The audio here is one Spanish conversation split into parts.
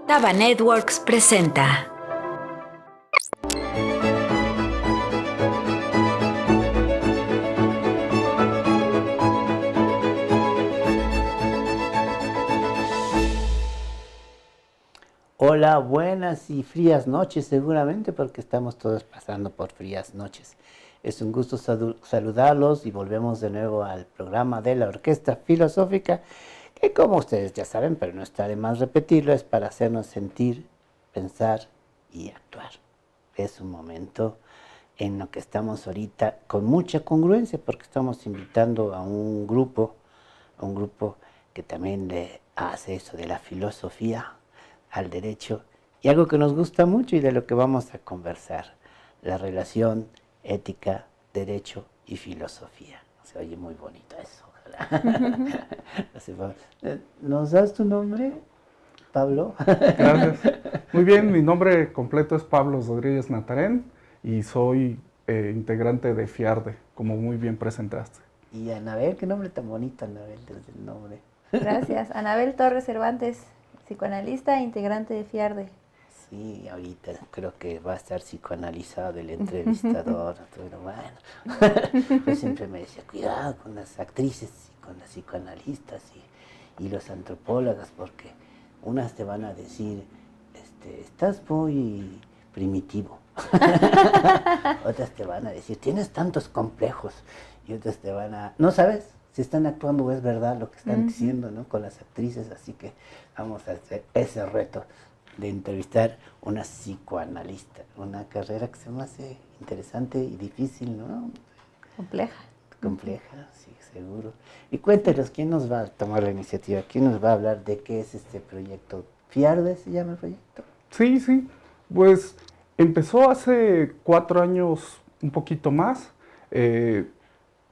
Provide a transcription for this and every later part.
Taba Networks presenta. Hola, buenas y frías noches seguramente porque estamos todos pasando por frías noches. Es un gusto saludarlos y volvemos de nuevo al programa de la Orquesta Filosófica, que como ustedes ya saben, pero no está de más repetirlo, es para hacernos sentir, pensar y actuar. Es un momento en lo que estamos ahorita con mucha congruencia porque estamos invitando a un grupo que también le hace eso de la filosofía al derecho, y algo que nos gusta mucho y de lo que vamos a conversar, la relación ética, derecho y filosofía. Se oye muy bonito eso, ojalá. ¿Nos das tu nombre, Pablo? Gracias. Muy bien, mi nombre completo es Pablo Rodríguez Natarén y soy integrante de FIARDE, como muy bien presentaste. Y Anabel, qué nombre tan bonito, Anabel, desde el nombre. Gracias. Anabel Torres Cervantes, psicoanalista e integrante de FIARDE. Sí, ahorita creo que va a estar psicoanalizado el entrevistador, pero bueno, yo siempre me decía, cuidado con las actrices y con las psicoanalistas y los antropólogas, porque unas te van a decir, estás muy primitivo, otras te van a decir, tienes tantos complejos, y otras te van a, no sabes si están actuando o es verdad lo que están diciendo, ¿no? Con las actrices, así que vamos a hacer ese reto de entrevistar una psicoanalista, una carrera que se me hace interesante y difícil, ¿no? Compleja. Compleja, sí, seguro. Y cuéntenos, ¿quién nos va a tomar la iniciativa? ¿Quién nos va a hablar de qué es este proyecto? ¿FIARDE se llama el proyecto? Sí, pues empezó hace 4 años, un poquito más.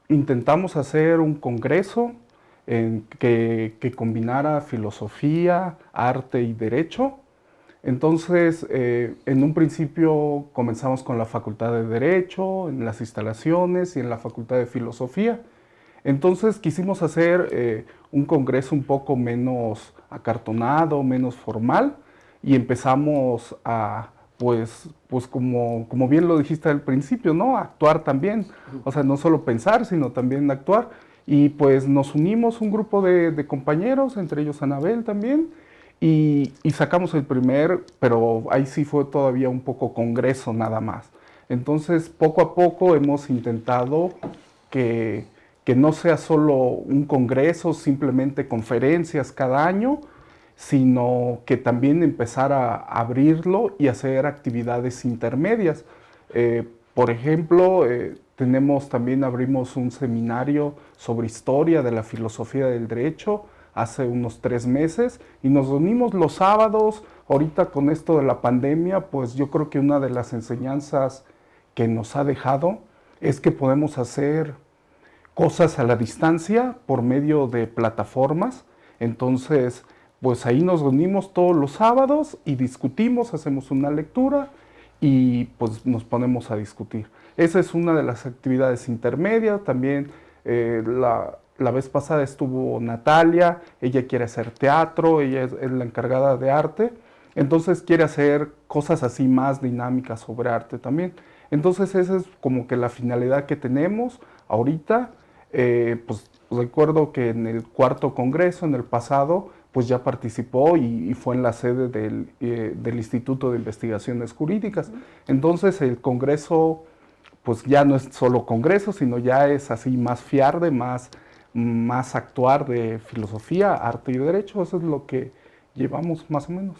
Intentamos hacer un congreso que combinara filosofía, arte y derecho. Entonces, en un principio comenzamos con la Facultad de Derecho, en las instalaciones y en la Facultad de Filosofía. Entonces quisimos hacer un congreso un poco menos acartonado, menos formal, y empezamos a, pues como bien lo dijiste al principio, ¿no? Actuar también, o sea, no solo pensar, sino también actuar. Y pues nos unimos un grupo de compañeros, entre ellos Anabel también, y sacamos el primer, pero ahí sí fue todavía un poco congreso nada más. Entonces, poco a poco hemos intentado que, que no sea solo un congreso, simplemente conferencias cada año, sino que también empezar a abrirlo y hacer actividades intermedias. Por ejemplo, abrimos un seminario sobre historia de la filosofía del derecho hace unos 3 meses y nos reunimos los sábados. Ahorita con esto de la pandemia, pues yo creo que una de las enseñanzas que nos ha dejado es que podemos hacer cosas a la distancia por medio de plataformas. Entonces, pues ahí nos reunimos todos los sábados y discutimos, hacemos una lectura y pues nos ponemos a discutir. Esa es una de las actividades intermedias. También la vez pasada estuvo Natalia, ella quiere hacer teatro, ella es la encargada de arte, entonces quiere hacer cosas así más dinámicas sobre arte también. Entonces esa es como que la finalidad que tenemos ahorita. Pues recuerdo que en el 4.º congreso, en el pasado, pues ya participó y fue en la sede del Instituto de Investigaciones Jurídicas. Entonces el congreso pues ya no es solo congreso, sino ya es así más FIARDE, más actuar de filosofía, arte y derecho. Eso es lo que llevamos más o menos.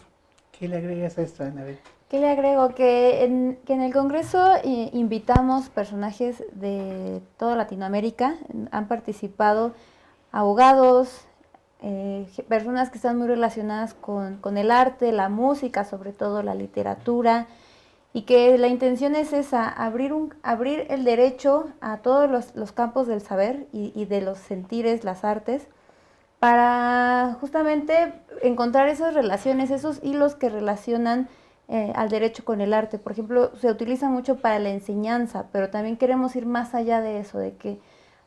¿Qué le agregas a esto, Anabel? ¿Qué le agrego? Que en el Congreso invitamos personajes de toda Latinoamérica. Han participado abogados, personas que están muy relacionadas con el arte, la música, sobre todo la literatura, y que la intención es esa, abrir el derecho a todos los campos del saber y de los sentires, las artes, para justamente encontrar esas relaciones, esos hilos que relacionan al derecho con el arte. Por ejemplo, se utiliza mucho para la enseñanza, pero también queremos ir más allá de eso, de que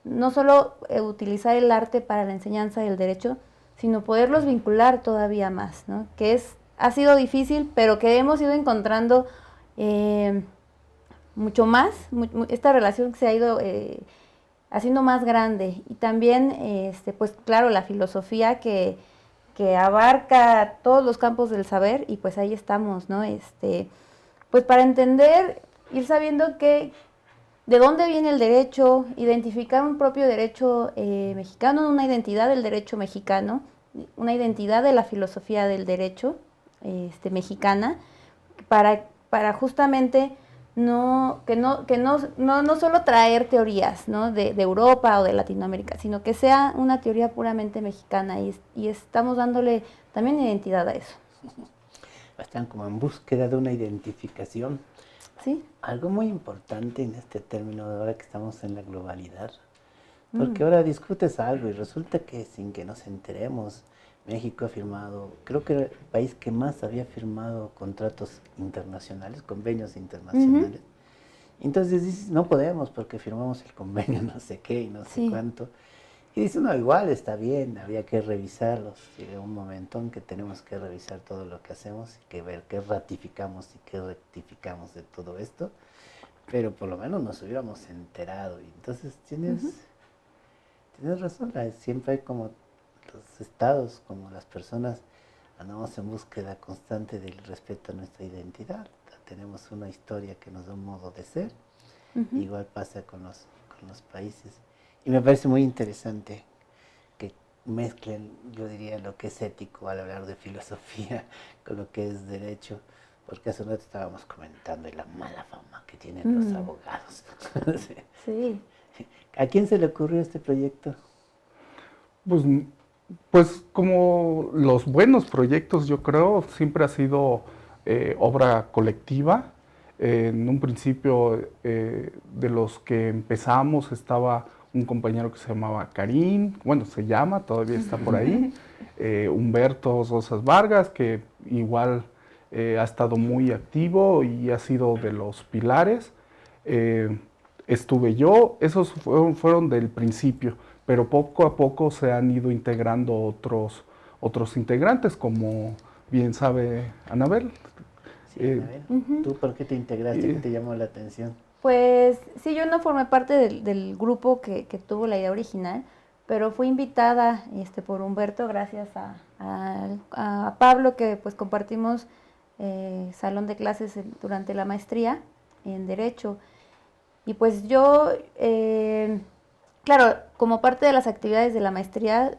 no solo utilizar el arte para la enseñanza del derecho, sino poderlos vincular todavía más, ¿no? Que ha sido difícil, pero que hemos ido encontrando mucho más, esta relación se ha ido haciendo más grande. Y también, pues claro, la filosofía que abarca todos los campos del saber, y pues ahí estamos, ¿no? Pues para entender, ir sabiendo de dónde viene el derecho, identificar un propio derecho mexicano, una identidad del derecho mexicano, una identidad de la filosofía del derecho mexicana, para justamente no solo traer teorías, ¿no? de Europa o de Latinoamérica, sino que sea una teoría puramente mexicana, y estamos dándole también identidad a eso. Están como en búsqueda de una identificación. Sí. Algo muy importante en este término de ahora que estamos en la globalidad, porque ahora discutes algo y resulta que sin que nos enteremos, México ha firmado, creo que era el país que más había firmado contratos internacionales, convenios internacionales. Entonces dices, no podemos porque firmamos el convenio no sé qué y no sé cuánto. Y dice, no, igual está bien, había que revisarlos. Llega un momento en que tenemos que revisar todo lo que hacemos y que ver qué ratificamos y qué rectificamos de todo esto. Pero por lo menos nos hubiéramos enterado. Y entonces tienes razón, siempre hay como los estados, como las personas, andamos en búsqueda constante del respeto a nuestra identidad. Tenemos una historia que nos da un modo de ser. Igual pasa con los países. Y me parece muy interesante que mezclen, yo diría, lo que es ético al hablar de filosofía con lo que es derecho, porque hace un rato estábamos comentando de la mala fama que tienen los abogados. Sí. ¿A quién se le ocurrió este proyecto? Pues como los buenos proyectos, yo creo, siempre ha sido obra colectiva. En un principio, de los que empezamos, estaba un compañero que se llamaba Karim, bueno, se llama, todavía está por ahí, Humberto Rosas Vargas, que igual ha estado muy activo y ha sido de los pilares. Estuve yo, esos fueron del principio, pero poco a poco se han ido integrando otros integrantes, como bien sabe Anabel. Sí, Anabel. ¿Tú por qué te integraste? ¿Qué te llamó la atención? Pues sí, yo no formé parte del grupo que tuvo la idea original, pero fui invitada por Humberto, gracias a Pablo, que pues compartimos salón de clases durante la maestría en Derecho. Y pues yo, claro, como parte de las actividades de la maestría,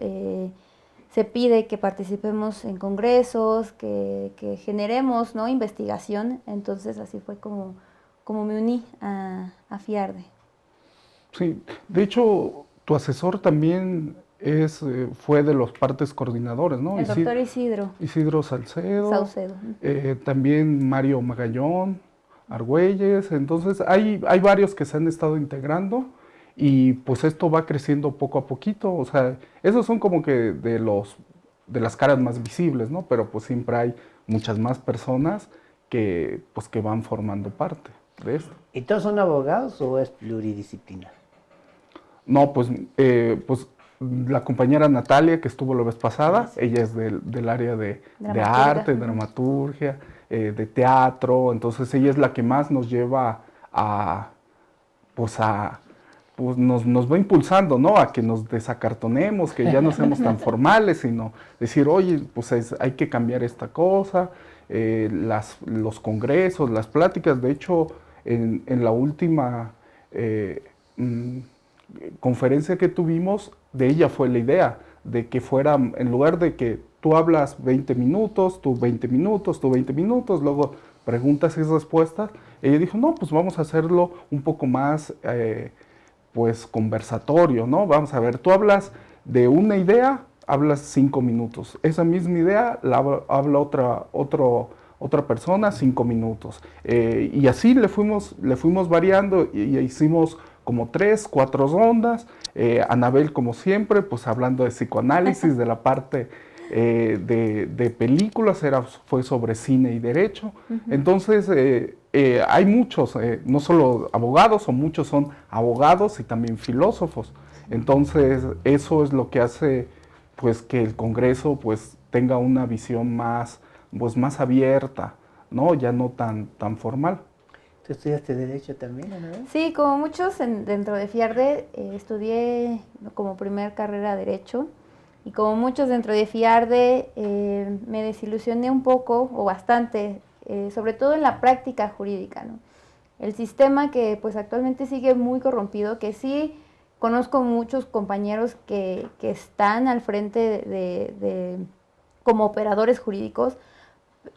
se pide que participemos en congresos, que generemos, ¿no?, investigación. Entonces así fue como me uní a FIARDE. Sí, de hecho, tu asesor también fue de los partes coordinadores, ¿no? El doctor Isidro. Isidro Salcedo. Saucedo. También Mario Magallón, Argüelles. Entonces, hay varios que se han estado integrando y pues esto va creciendo poco a poquito. O sea, esos son como que de las caras más visibles, ¿no? Pero pues siempre hay muchas más personas que van formando parte de esto. ¿Y todos son abogados o es pluridisciplinar? No, pues la compañera Natalia, que estuvo la vez pasada, ella es del área de arte, dramaturgia, de teatro. Entonces ella es la que más nos lleva nos va impulsando, ¿no?, a que nos desacartonemos, que ya no seamos tan formales, sino decir, oye, pues hay que cambiar esta cosa. Los congresos, las pláticas. De hecho, en la última conferencia que tuvimos, de ella fue la idea, de que fuera, en lugar de que tú hablas 20 minutos, tú 20 minutos, tú 20 minutos, luego preguntas y respuestas, ella dijo, no, pues vamos a hacerlo un poco más, pues, conversatorio, ¿no? Vamos a ver, tú hablas de una idea, hablas 5 minutos. Esa misma idea la habla otra persona 5 minutos. Y así le fuimos variando y hicimos como 3, 4 rondas. Anabel, como siempre, pues hablando de psicoanálisis, de la parte de películas, fue sobre cine y derecho. Entonces, hay muchos, no solo abogados, muchos son abogados y también filósofos. Entonces, eso es lo que hace pues que el Congreso pues tenga una visión más, pues, más abierta, ¿no? Ya no tan formal. ¿Tú estudiaste Derecho también, Ana? Sí, como muchos dentro de FIARDE, estudié como primer carrera Derecho, y como muchos dentro de FIARDE me desilusioné un poco o bastante, sobre todo en la práctica jurídica, ¿no? El sistema que pues actualmente sigue muy corrompido, que sí conozco muchos compañeros que están al frente como operadores jurídicos,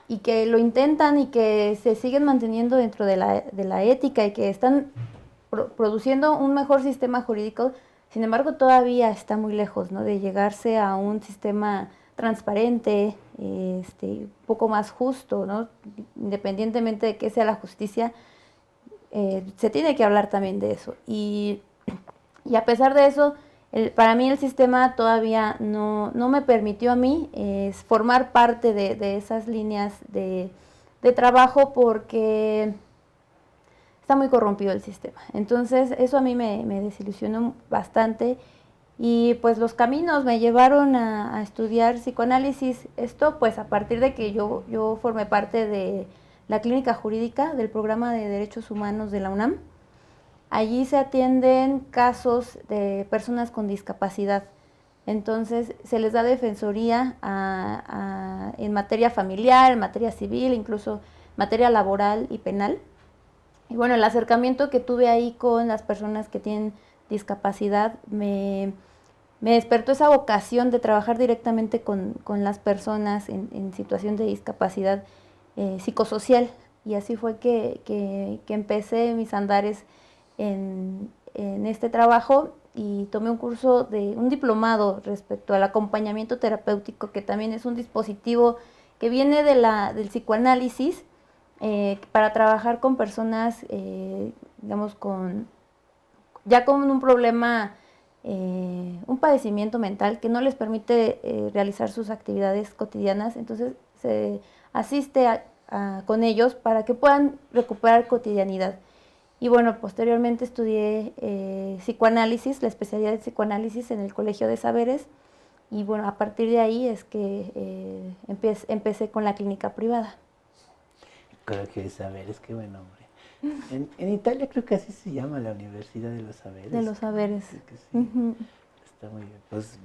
y que lo intentan y que se siguen manteniendo dentro de la ética y que están produciendo un mejor sistema jurídico. Sin embargo, todavía está muy lejos, ¿no?, de llegarse a un sistema transparente, un poco más justo, ¿no? Independientemente de qué sea la justicia, se tiene que hablar también de eso. Y a pesar de eso, para mí el sistema todavía no me permitió a mí formar parte de esas líneas de trabajo, porque está muy corrompido el sistema. Entonces eso a mí me desilusionó bastante, y pues los caminos me llevaron a estudiar psicoanálisis. Esto pues a partir de que yo formé parte de la clínica jurídica del programa de Derechos Humanos de la UNAM. Allí se atienden casos de personas con discapacidad. Entonces se les da defensoría en materia familiar, en materia civil, incluso materia laboral y penal. Y bueno, el acercamiento que tuve ahí con las personas que tienen discapacidad me despertó esa vocación de trabajar directamente con las personas en situación de discapacidad psicosocial. Y así fue que empecé mis andares en este trabajo, y tomé un diplomado respecto al acompañamiento terapéutico, que también es un dispositivo que viene del psicoanálisis, para trabajar con personas, digamos, con un problema, un padecimiento mental que no les permite realizar sus actividades cotidianas. Entonces se asiste con ellos para que puedan recuperar cotidianidad. Y bueno, posteriormente estudié psicoanálisis, la especialidad de psicoanálisis en el Colegio de Saberes, y bueno, a partir de ahí es que empecé con la clínica privada. Colegio de Saberes, qué buen nombre. En Italia creo que así se llama la Universidad de los Saberes. De los Saberes. Sí, que sí. Está muy bien. Pues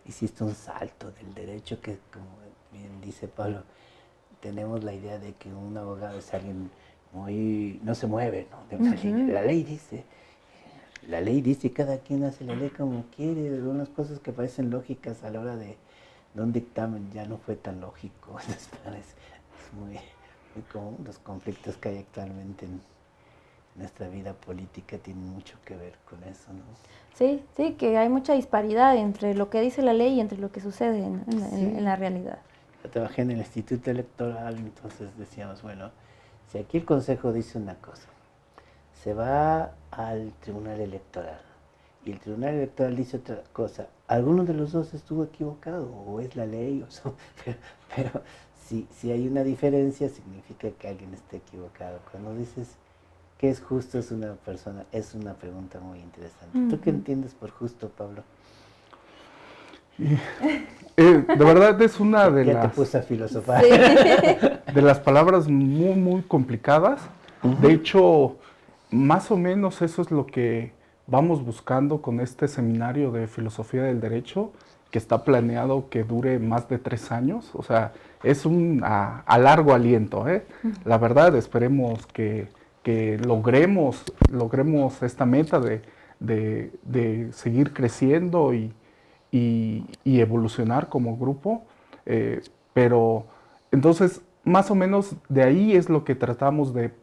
hiciste un salto del derecho que, como bien dice Pablo, tenemos la idea de que un abogado es alguien no se mueve, ¿no? De una ley. La ley dice, cada quien hace la ley como quiere. Algunas cosas que parecen lógicas a la hora de un dictamen ya no fue tan lógico. Es muy común. Los conflictos que hay actualmente en nuestra vida política tienen mucho que ver con eso, ¿no? Sí, que hay mucha disparidad entre lo que dice la ley y entre lo que sucede en la realidad. Yo trabajé en el Instituto Electoral, entonces decíamos, bueno, si aquí el Consejo dice una cosa, se va al Tribunal Electoral y el Tribunal Electoral dice otra cosa, ¿alguno de los dos estuvo equivocado o es la ley? Pero si hay una diferencia, significa que alguien está equivocado. Cuando dices que es justo, es una pregunta muy interesante. ¿Tú qué entiendes por justo, Pablo? De verdad es una de ya te puse a filosofar. Sí. de las palabras muy, muy complicadas. De hecho, más o menos eso es lo que vamos buscando con este seminario de filosofía del derecho, que está planeado que dure más de 3 años. O sea, es a largo aliento, ¿eh? La verdad, esperemos que logremos esta meta de seguir creciendo y evolucionar como grupo, pero entonces más o menos de ahí es lo que tratamos de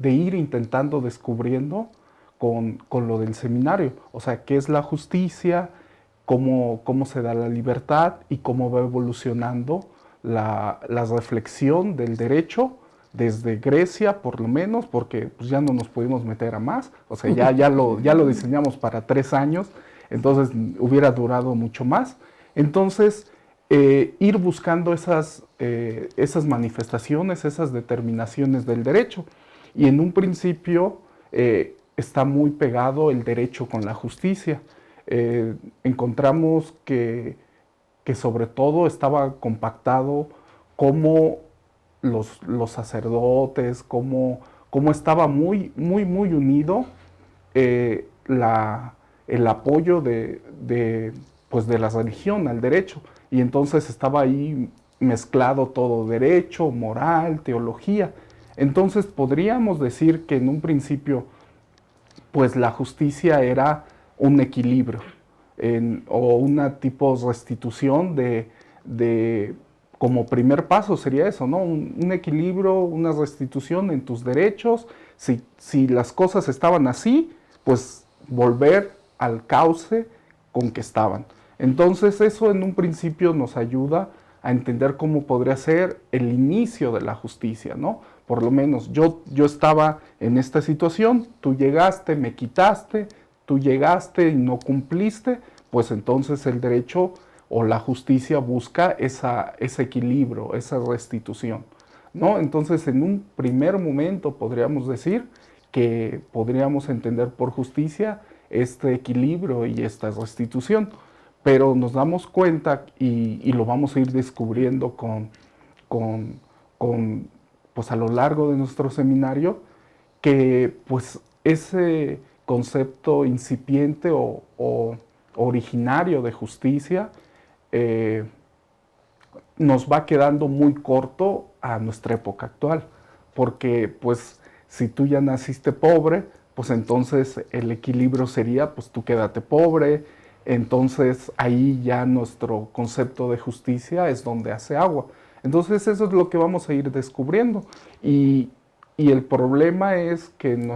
ir intentando descubriendo con lo del seminario. O sea, qué es la justicia, cómo se da la libertad y cómo va evolucionando la reflexión del derecho desde Grecia, por lo menos, porque pues, ya no nos pudimos meter a más. O sea, ya lo diseñamos para 3 años, entonces hubiera durado mucho más. Entonces, ir buscando esas manifestaciones, esas determinaciones del derecho. Y en un principio está muy pegado el derecho con la justicia. encontramos que sobre todo estaba compactado cómo los sacerdotes, cómo estaba muy unido eh, la, el apoyo pues de la religión al derecho. Y entonces estaba ahí mezclado todo, derecho, moral, teología. Entonces podríamos decir que en un principio pues la justicia era un equilibrio o una tipo restitución como primer paso sería eso, ¿no? Un equilibrio, una restitución en tus derechos. Si las cosas estaban así, pues volver al cauce con que estaban. Entonces eso en un principio nos ayuda a entender cómo podría ser el inicio de la justicia, ¿no? Por lo menos yo estaba en esta situación, tú llegaste, me quitaste, tú llegaste y no cumpliste, pues entonces el derecho o la justicia busca ese equilibrio, esa restitución, ¿no? Entonces en un primer momento podríamos decir que podríamos entender por justicia este equilibrio y esta restitución, pero nos damos cuenta y lo vamos a ir descubriendo pues a lo largo de nuestro seminario, que pues ese concepto incipiente o originario de justicia nos va quedando muy corto a nuestra época actual, porque pues si tú ya naciste pobre, pues entonces el equilibrio sería pues tú quédate pobre, entonces ahí ya nuestro concepto de justicia es donde hace agua. Entonces eso es lo que vamos a ir descubriendo y el problema es que en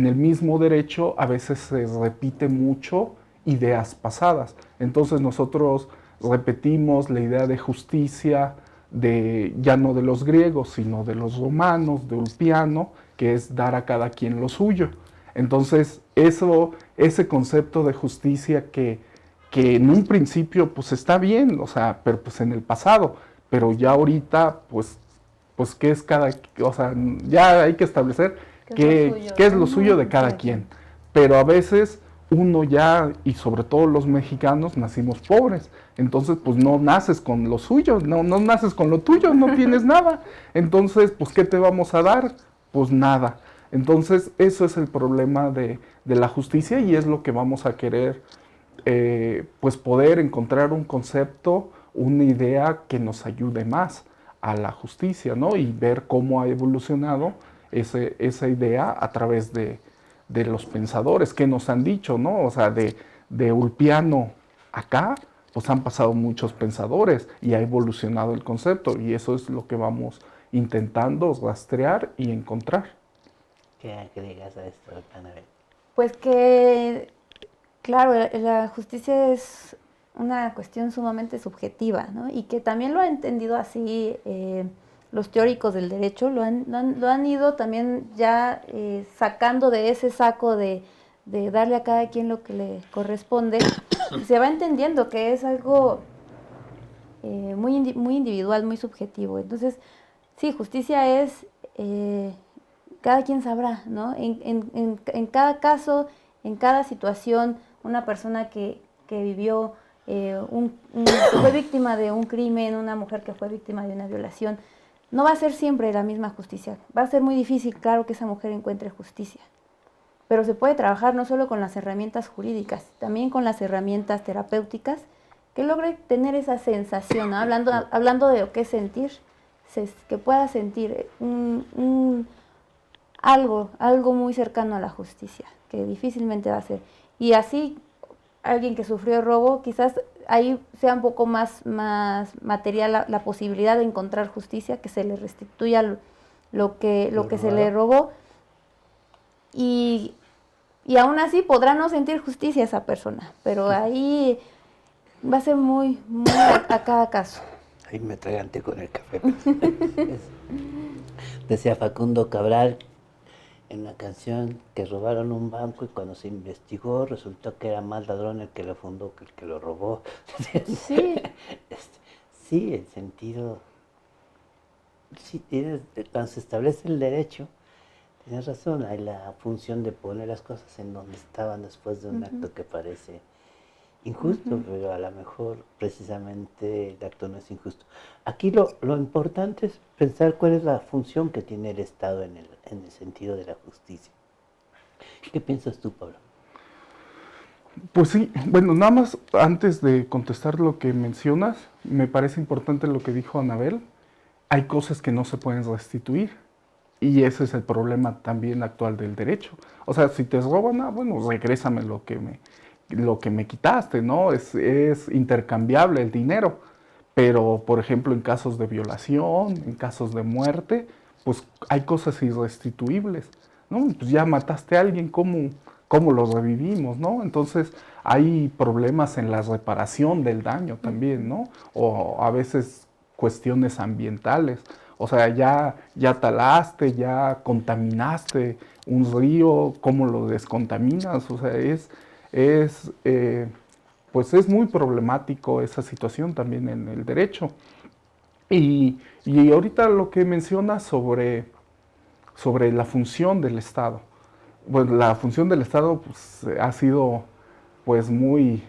el mismo derecho a veces se repite mucho ideas pasadas. Entonces nosotros repetimos la idea de justicia ya no de los griegos, sino de los romanos, de Ulpiano, que es dar a cada quien lo suyo. Entonces ese concepto de justicia que en un principio pues está bien, o sea, pero pues en el pasado, pero ya ahorita pues qué es o sea, ya hay que establecer qué es lo suyo de cada quien. Pero a veces uno ya, y sobre todo los mexicanos, nacimos pobres. Entonces, pues no naces con lo suyo, no naces con lo tuyo, no tienes nada. Entonces, pues, ¿qué te vamos a dar? Pues nada. Entonces, eso es el problema de la justicia y es lo que vamos a querer, pues, poder encontrar un concepto, una idea que nos ayude más a la justicia, ¿no? Y ver cómo ha evolucionado esa idea a través de los pensadores que nos han dicho, ¿no? O sea, de Ulpiano acá, pues han pasado muchos pensadores y ha evolucionado el concepto y eso es lo que vamos intentando rastrear y encontrar. ¿Qué agregas a esto, Anabel? Pues que, claro, la justicia es una cuestión sumamente subjetiva, ¿no? Y que también lo han entendido así los teóricos del derecho, lo han ido también ya sacando de ese saco de darle a cada quien lo que le corresponde, y se va entendiendo que es algo muy individual, muy subjetivo. Entonces, sí, justicia es, cada quien sabrá, ¿no? En cada caso, en cada situación, una persona que vivió, que fue víctima de un crimen, una mujer que fue víctima de una violación, no va a ser siempre la misma justicia. Va a ser muy difícil, claro, que esa mujer encuentre justicia. Pero se puede trabajar no solo con las herramientas jurídicas, también con las herramientas terapéuticas, que logre tener esa sensación, ¿no? Hablando de lo que es sentir, que pueda sentir algo muy cercano a la justicia, que difícilmente va a ser. Y así, alguien que sufrió robo, quizás ahí sea un poco más material la posibilidad de encontrar justicia, que se le restituya lo que se le robó. Y aún así podrá no sentir justicia esa persona, pero ahí va a ser muy a cada caso. Ahí me atraganté con el café. Decía Facundo Cabral en la canción que robaron un banco y cuando se investigó resultó que era más ladrón el que lo fundó que el que lo robó. Sí. Sí, el sentido. Sí, cuando se establece el derecho, Tienes razón, hay la función de poner las cosas en donde estaban después de un Ujú. acto que parece injusto, Ujú. pero a lo mejor precisamente el acto no es injusto. Aquí lo importante es pensar cuál es la función que tiene el Estado en el sentido de la justicia. ¿Qué piensas tú, Pablo? Pues sí, bueno, nada más antes de contestar lo que mencionas, me parece importante lo que dijo Anabel. Hay cosas que no se pueden restituir y ese es el problema también actual del derecho. O sea, si te roban, bueno, regrésame lo que me quitaste, ¿no? Es intercambiable el dinero. Pero, por ejemplo, en casos de violación, en casos de muerte, pues hay cosas irrestituibles, ¿no? Pues ya mataste a alguien, ¿cómo lo revivimos, ¿no? Entonces hay problemas en la reparación del daño también, ¿no? O a veces cuestiones ambientales. O sea, ya talaste, ya contaminaste un río, ¿cómo lo descontaminas? O sea, es pues es muy problemático esa situación también en el derecho. Y ahorita lo que menciona sobre la función del Estado. Pues la función del Estado pues, ha sido pues muy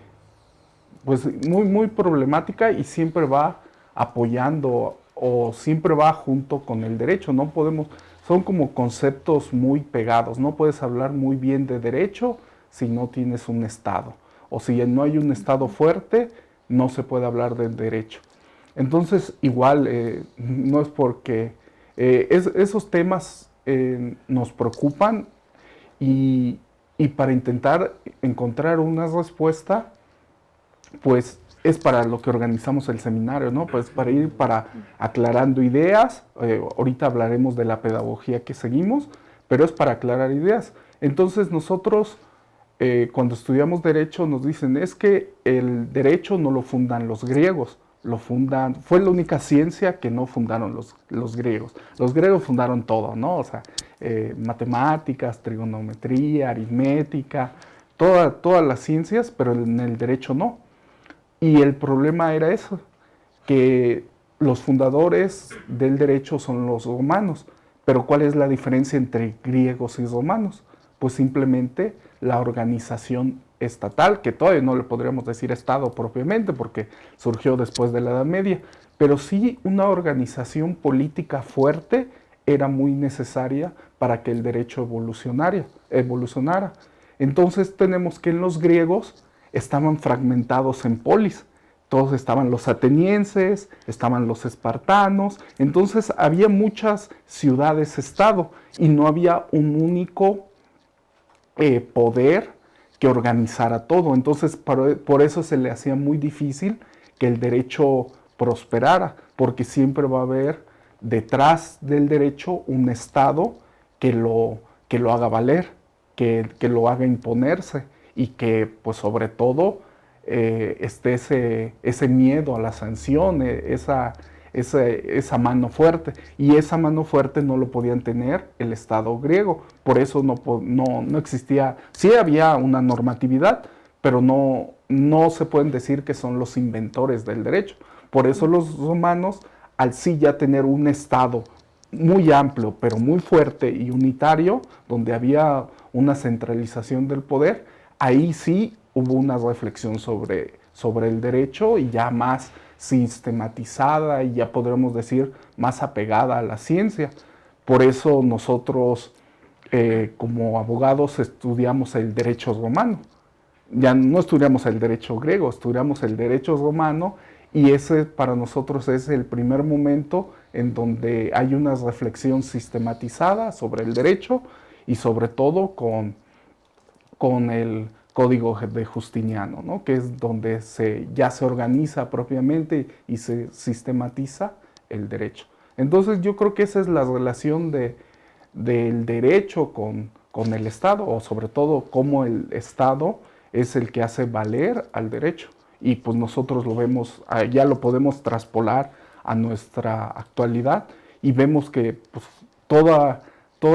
problemática y siempre va apoyando o siempre va junto con el derecho. No podemos, son como conceptos muy pegados. No puedes hablar muy bien de derecho si no tienes un Estado. O si no hay un Estado fuerte, no se puede hablar del derecho. Entonces, igual, no es porque esos temas nos preocupan y, y para intentar encontrar una respuesta, pues es para lo que organizamos el seminario, ¿no? Pues para aclarando ideas. Ahorita hablaremos de la pedagogía que seguimos, pero es para aclarar ideas. Entonces nosotros, cuando estudiamos derecho, nos dicen, es que el derecho no lo fundan los griegos, fue la única ciencia que no fundaron los griegos. Los griegos fundaron todo, ¿no? O sea, matemáticas, trigonometría, aritmética, todas las ciencias, pero en el derecho no. Y el problema era eso, que los fundadores del derecho son los romanos. Pero ¿cuál es la diferencia entre griegos y romanos? Pues simplemente la organización estatal, que todavía no le podríamos decir Estado propiamente porque surgió después de la Edad Media, pero sí una organización política fuerte era muy necesaria para que el derecho evolucionara. Entonces tenemos que en los griegos estaban fragmentados en polis. Todos estaban los atenienses, estaban los espartanos, entonces había muchas ciudades-estado y no había un único poder que organizara todo. Entonces por eso se le hacía muy difícil que el derecho prosperara, porque siempre va a haber detrás del derecho un Estado que lo haga valer, que lo haga imponerse y que pues sobre todo esté ese miedo a la sanción, esa mano fuerte. Y esa mano fuerte no lo podían tener el Estado griego. Por eso no existía, sí había una normatividad, pero no se pueden decir que son los inventores del derecho. Por eso los romanos, al sí ya tener un Estado muy amplio, pero muy fuerte y unitario, donde había una centralización del poder, ahí sí hubo una reflexión sobre el derecho y ya más sistematizada y ya podremos decir más apegada a la ciencia. Por eso nosotros como abogados estudiamos el derecho romano. Ya no estudiamos el derecho griego, estudiamos el derecho romano y ese para nosotros es el primer momento en donde hay una reflexión sistematizada sobre el derecho y sobre todo con el Código de Justiniano, ¿no? Que es donde ya se organiza propiamente y se sistematiza el derecho. Entonces yo creo que esa es la relación del derecho con el Estado, o sobre todo cómo el Estado es el que hace valer al derecho. Y pues nosotros lo vemos, ya lo podemos traspolar a nuestra actualidad y vemos que pues, toda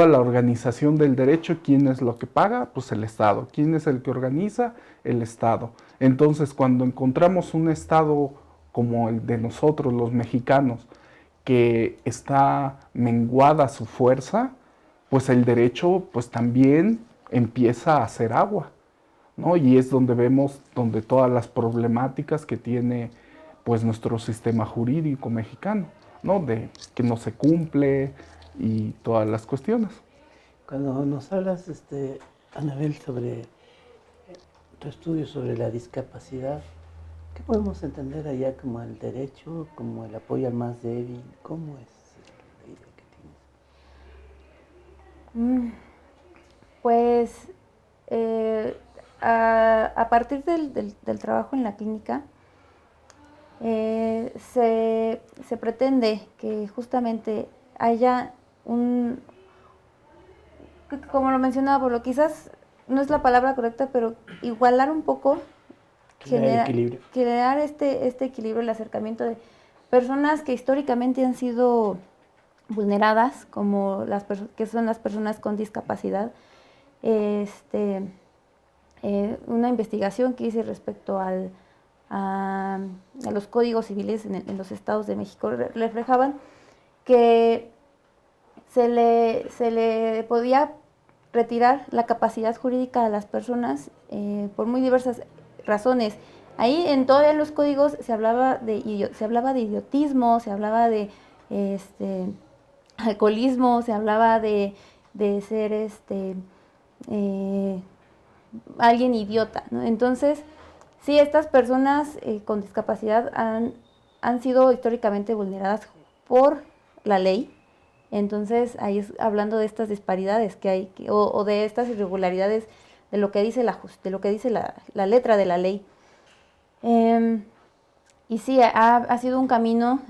la organización del derecho, ¿quién es lo que paga? Pues el Estado. ¿Quién es el que organiza? El Estado. Entonces, cuando encontramos un Estado como el de nosotros, los mexicanos, que está menguada su fuerza, pues el derecho pues también empieza a hacer agua, ¿no? Y es donde vemos todas las problemáticas que tiene pues nuestro sistema jurídico mexicano, ¿no? De que no se cumple y todas las cuestiones. Cuando nos hablas, Anabel, sobre tu estudio sobre la discapacidad, ¿qué podemos entender allá como el derecho, como el apoyo al más débil? ¿Cómo es la idea que tienes? Pues a partir del trabajo en la clínica, se pretende que justamente haya como lo mencionaba Pablo, quizás no es la palabra correcta, pero igualar un poco, generar este equilibrio, el acercamiento de personas que históricamente han sido vulneradas, como que son las personas con discapacidad. Una investigación que hice respecto a los códigos civiles en los estados de México reflejaban que se le podía retirar la capacidad jurídica a las personas por muy diversas razones. Ahí todavía en los códigos se hablaba de idiotismo, se hablaba de alcoholismo, se hablaba de ser alguien idiota, ¿no? Entonces, sí, estas personas con discapacidad han sido históricamente vulneradas por la ley. Entonces, ahí es hablando de estas disparidades que hay, o de estas irregularidades de lo que dice la letra de la ley. Y sí, ha sido un camino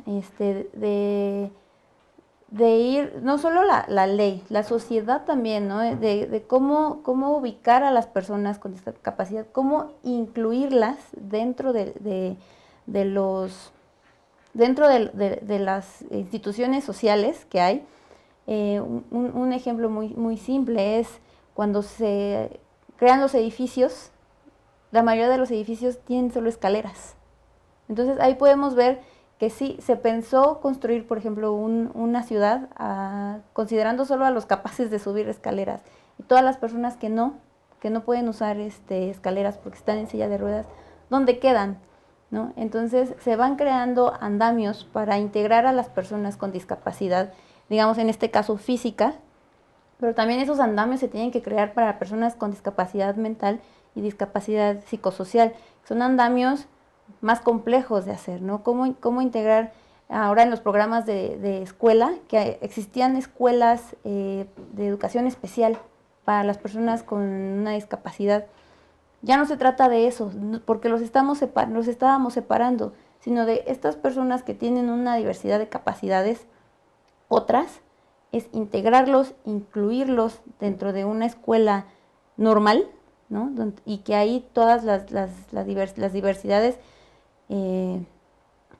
de ir, no solo la ley, la sociedad también, ¿no? De cómo ubicar a las personas con discapacidad, cómo incluirlas dentro de las instituciones sociales que hay. Un ejemplo muy simple es cuando se crean los edificios, la mayoría de los edificios tienen solo escaleras. Entonces ahí podemos ver que sí, se pensó construir, por ejemplo, una ciudad considerando solo a los capaces de subir escaleras. Y todas las personas que no pueden usar escaleras porque están en silla de ruedas, ¿dónde quedan? ¿No? Entonces se van creando andamios para integrar a las personas con discapacidad, digamos en este caso física, pero también esos andamios se tienen que crear para personas con discapacidad mental y discapacidad psicosocial. Son andamios más complejos de hacer, ¿no? Cómo integrar ahora en los programas de escuela, que existían escuelas de educación especial para las personas con una discapacidad. Ya no se trata de eso, porque los estábamos separando, sino de estas personas que tienen una diversidad de capacidades, otras, es integrarlos, incluirlos dentro de una escuela normal, ¿no? Y que ahí todas las diversidades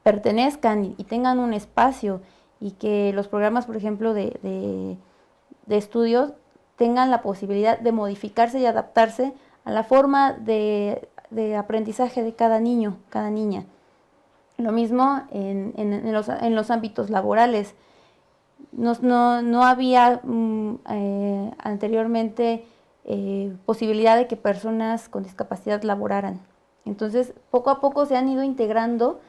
pertenezcan y tengan un espacio, y que los programas, por ejemplo, de estudios tengan la posibilidad de modificarse y adaptarse a la forma de aprendizaje de cada niño, cada niña. Lo mismo en los ámbitos laborales. No había anteriormente posibilidad de que personas con discapacidad laboraran. Entonces, poco a poco se han ido integrando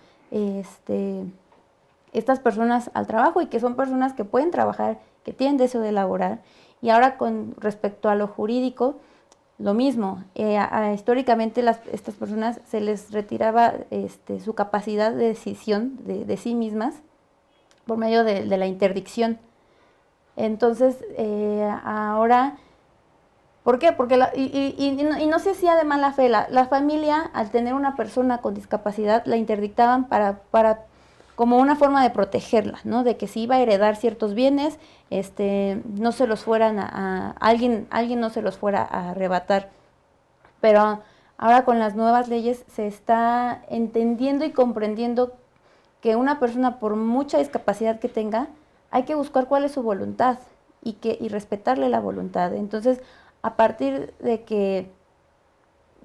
estas personas al trabajo, y que son personas que pueden trabajar, que tienen deseo de laborar. Y ahora, con respecto a lo jurídico, lo mismo. Históricamente estas personas se les retiraba su capacidad de decisión de sí mismas por medio de la interdicción. Entonces, ahora, ¿por qué? Porque no se hacía de mala fe. La familia, al tener una persona con discapacidad, la interdictaban para como una forma de protegerla, ¿no? De que si iba a heredar ciertos bienes, no se los fueran alguien no se los fuera a arrebatar. Pero ahora, con las nuevas leyes, se está entendiendo y comprendiendo que una persona, por mucha discapacidad que tenga, hay que buscar cuál es su voluntad y respetarle la voluntad. Entonces, a partir de que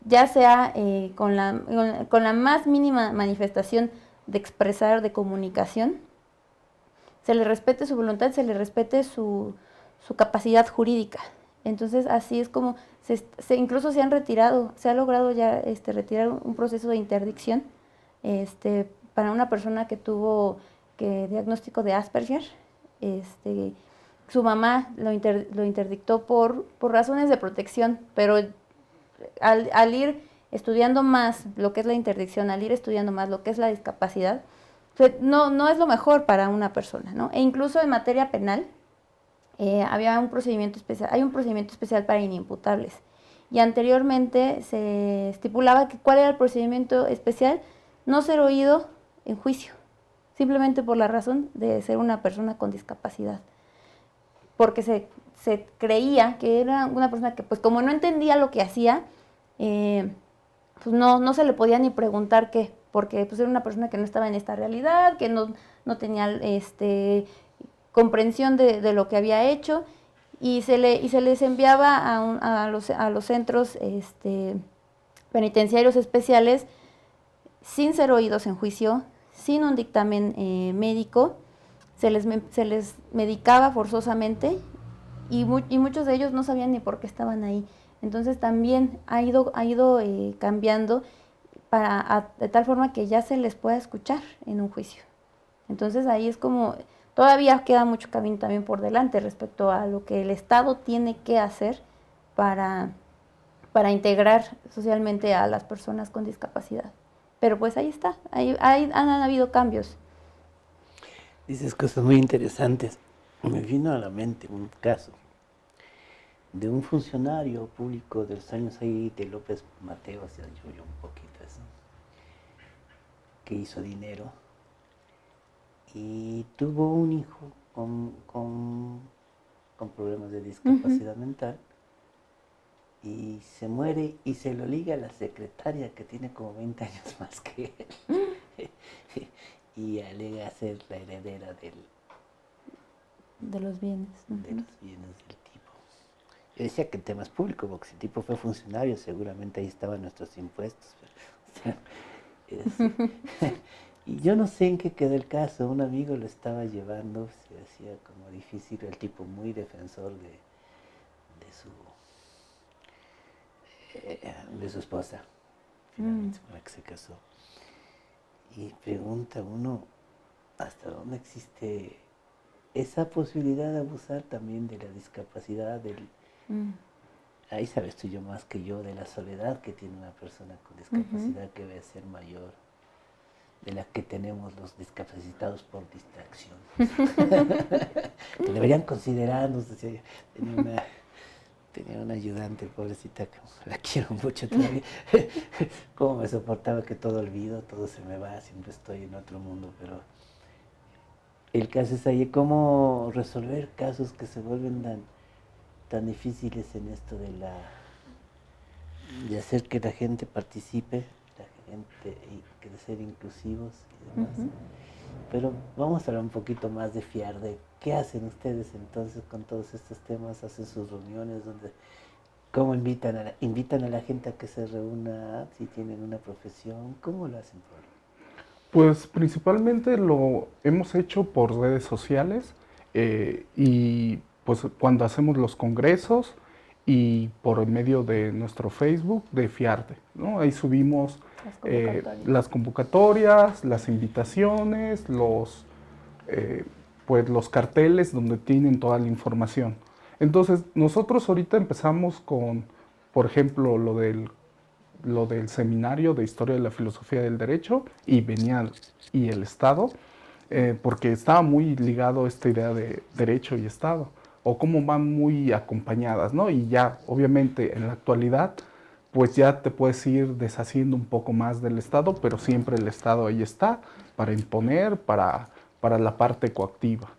ya sea con la más mínima manifestación de expresar, de comunicación, se le respete su voluntad, se le respete su su capacidad jurídica. Entonces así es como incluso se han retirado, se ha logrado ya retirar un proceso de interdicción para una persona que tuvo diagnóstico de Asperger. Su mamá lo interdictó por razones de protección, pero al ir estudiando más lo que es la interdicción, al ir estudiando más lo que es la discapacidad, no es lo mejor para una persona, ¿no? E incluso en materia penal había un procedimiento especial, hay un procedimiento especial para inimputables. Y anteriormente se estipulaba que cuál era el procedimiento especial, no ser oído en juicio, simplemente por la razón de ser una persona con discapacidad. Porque se creía que era una persona que, pues como no entendía lo que hacía, pues no se le podía ni preguntar qué, porque pues era una persona que no estaba en esta realidad, que no tenía comprensión de lo que había hecho, y se les enviaba a los centros penitenciarios especiales sin ser oídos en juicio, sin un dictamen médico. Se les medicaba forzosamente y muchos de ellos no sabían ni por qué estaban ahí. Entonces también ha ido cambiando de tal forma que ya se les pueda escuchar en un juicio. Entonces ahí es como, todavía queda mucho camino también por delante respecto a lo que el Estado tiene que hacer para integrar socialmente a las personas con discapacidad. Pero pues ahí está, han habido cambios. Dices cosas muy interesantes. Me vino a la mente un caso de un funcionario público de los años ahí de López Mateo, hacia yo un poquito eso, que hizo dinero y tuvo un hijo con problemas de discapacidad mental, y se muere y se lo liga a la secretaria que tiene como 20 años más que él y alega ser la heredera de los bienes. de los bienes del tipo. Yo decía que el tema es público, porque si el tipo fue funcionario, seguramente ahí estaban nuestros impuestos. Y yo no sé en qué quedó el caso. Un amigo lo estaba llevando, se hacía como difícil, el tipo muy defensor de su esposa, finalmente con la que se casó. Y pregunta uno, ¿hasta dónde existe esa posibilidad de abusar también de la discapacidad? Ahí sabes tú yo más que yo de la soledad que tiene una persona con discapacidad, que debe ser mayor de la que tenemos los discapacitados por distracción. Que deberían considerarnos. Tenía una ayudante, pobrecita, que la quiero mucho todavía. Cómo me soportaba que todo olvido, todo se me va, siempre estoy en otro mundo. Pero el caso es ahí, cómo resolver casos que se vuelven tan difíciles en esto de hacer que la gente participe, y que de ser inclusivos y demás. Pero vamos a hablar un poquito más de FIARDE. ¿Qué hacen ustedes entonces con todos estos temas? ¿Hacen sus reuniones? ¿Cómo invitan a la gente a que se reúna? Si tienen una profesión, ¿cómo lo hacen? Pues principalmente lo hemos hecho por redes sociales y pues cuando hacemos los congresos y por medio de nuestro Facebook de FIARDE, ¿no? Ahí subimos las convocatorias, las invitaciones, pues los carteles donde tienen toda la información. Entonces nosotros ahorita empezamos con, por ejemplo, lo del seminario de Historia de la Filosofía del Derecho y el Estado, porque estaba muy ligado esta idea de derecho y Estado, o cómo van muy acompañadas, ¿no? Y ya, obviamente, en la actualidad, pues ya te puedes ir deshaciendo un poco más del Estado, pero siempre el Estado ahí está para imponer, para la parte coactiva.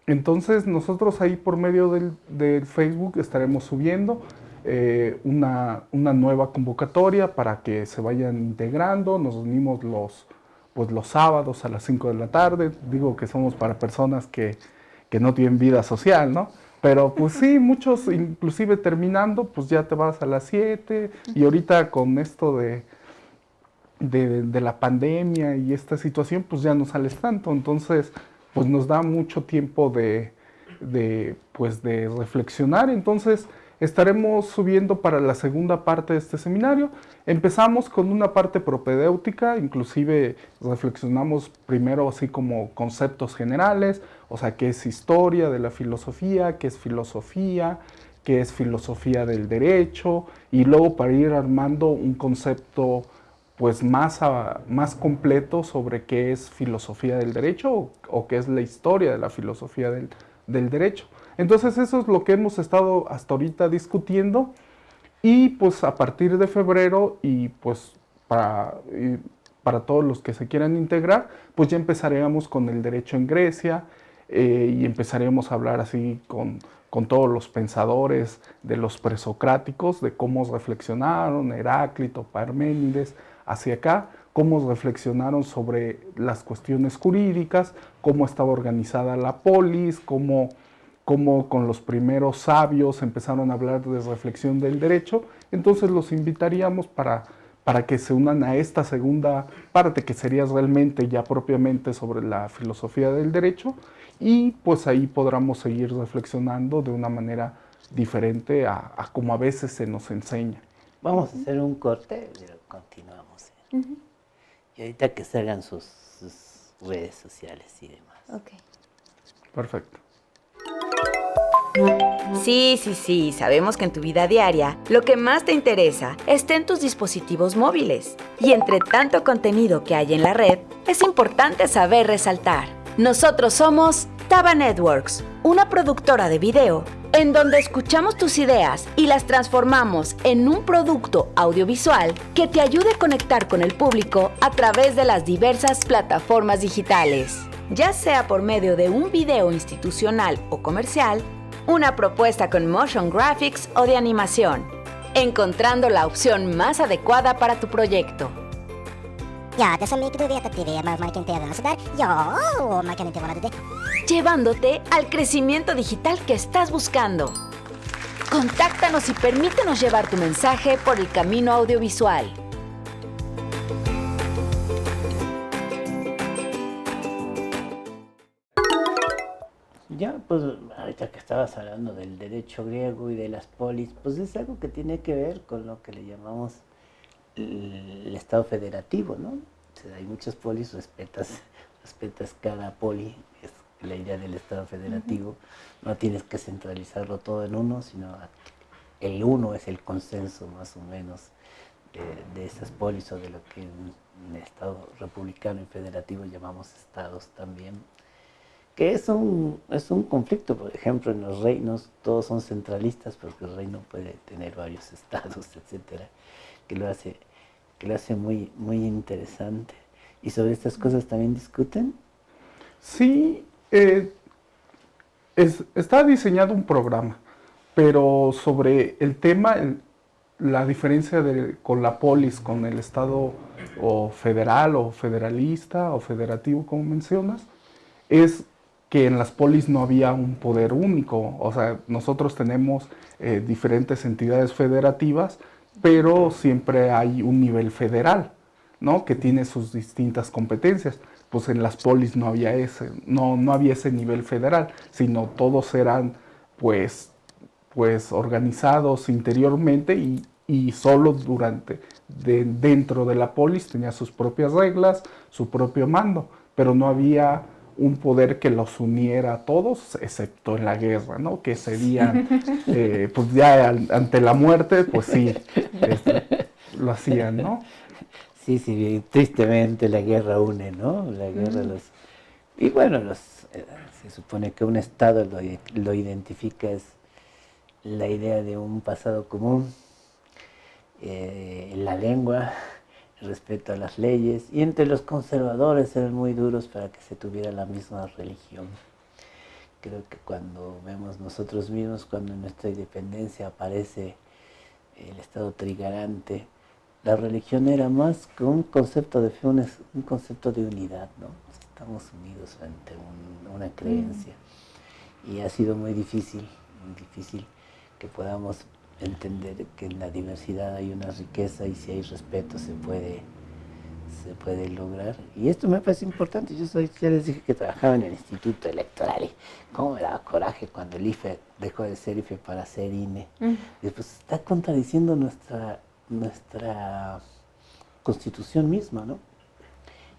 Entonces, nosotros ahí por medio del Facebook estaremos subiendo una nueva convocatoria para que se vayan integrando. Nos reunimos los sábados a las 5 de la tarde. Digo que somos para personas que no tienen vida social, ¿no? Pero pues sí, muchos inclusive terminando, pues ya te vas a las 7 y ahorita con esto de la pandemia y esta situación, pues ya no sales tanto. Entonces, pues nos da mucho tiempo de pues de reflexionar. Entonces estaremos subiendo para la segunda parte de este seminario. Empezamos con una parte propedéutica, inclusive reflexionamos primero así como conceptos generales, o sea, qué es historia de la filosofía, qué es filosofía del derecho, y luego para ir armando un concepto pues más completo sobre qué es filosofía del derecho o qué es la historia de la filosofía del derecho. Entonces eso es lo que hemos estado hasta ahorita discutiendo, y pues a partir de febrero y pues para todos los que se quieran integrar, pues ya empezaremos con el derecho en Grecia, y empezaremos a hablar así con todos los pensadores de los presocráticos, de cómo reflexionaron, Heráclito, Parménides, hacia acá, cómo reflexionaron sobre las cuestiones jurídicas, cómo estaba organizada la polis, cómo con los primeros sabios empezaron a hablar de reflexión del derecho. Entonces los invitaríamos para que se unan a esta segunda parte, que sería realmente ya propiamente sobre la filosofía del derecho, y pues ahí podremos seguir reflexionando de una manera diferente a como a veces se nos enseña. Vamos a hacer un corte, pero continuamos. Y ahorita que salgan sus redes sociales y demás. Ok. Perfecto. Sí, sabemos que en tu vida diaria lo que más te interesa está en tus dispositivos móviles. Y entre tanto contenido que hay en la red, es importante saber resaltar. Nosotros somos Taba Networks, una productora de video en donde escuchamos tus ideas y las transformamos en un producto audiovisual que te ayude a conectar con el público a través de las diversas plataformas digitales, ya sea por medio de un video institucional o comercial, una propuesta con motion graphics o de animación, encontrando la opción más adecuada para tu proyecto. Ja, det som ikke du vet at det er med man kan tjene så der. Ja, man kan inte vara det. Llevándote al crecimiento digital que estás buscando. Contáctanos y permítenos llevar tu mensaje por el camino audiovisual. Ya, pues ahorita que estabas hablando del derecho griego y de las polis, pues es algo que tiene que ver con lo que le llamamos el Estado federativo, ¿no? O sea, hay muchas polis, respetas cada poli, es la idea del Estado federativo. No tienes que centralizarlo todo en uno, sino el uno es el consenso más o menos de esas polis, o de lo que en el Estado republicano y federativo llamamos estados también. Que es un conflicto. Por ejemplo, en los reinos todos son centralistas porque el reino puede tener varios estados, etcétera, que lo hace muy, muy interesante. ¿Y sobre estas cosas también discuten? Sí, está diseñado un programa, pero sobre el tema, la diferencia con la polis, con el Estado o federal o federalista o federativo, como mencionas, es que en las polis no había un poder único. O sea, nosotros tenemos diferentes entidades federativas, pero siempre hay un nivel federal, ¿no? Que tiene sus distintas competencias. Pues en las polis no había no había ese nivel federal, sino todos eran pues organizados interiormente, y solo dentro de la polis tenía sus propias reglas, su propio mando, pero no había un poder que los uniera a todos, excepto en la guerra, ¿no? Que serían, pues ya ante la muerte, pues sí, lo hacían, ¿no? Sí, tristemente la guerra une, ¿no? La guerra y bueno, se supone que un Estado lo identifica, es la idea de un pasado común, la lengua, el respeto a las leyes, y entre los conservadores eran muy duros para que se tuviera la misma religión. Creo que cuando vemos nosotros mismos, cuando en nuestra independencia aparece el Estado trigarante, la religión era más que un concepto de fe, un concepto de unidad, ¿no? Estamos unidos ante una creencia. Y ha sido muy difícil que podamos entender que en la diversidad hay una riqueza, y si hay respeto se puede lograr. Y esto me parece importante. Ya les dije que trabajaba en el Instituto Electoral y cómo me daba coraje cuando el IFE dejó de ser IFE para ser INE. Y pues está contradiciendo nuestra constitución misma, ¿no?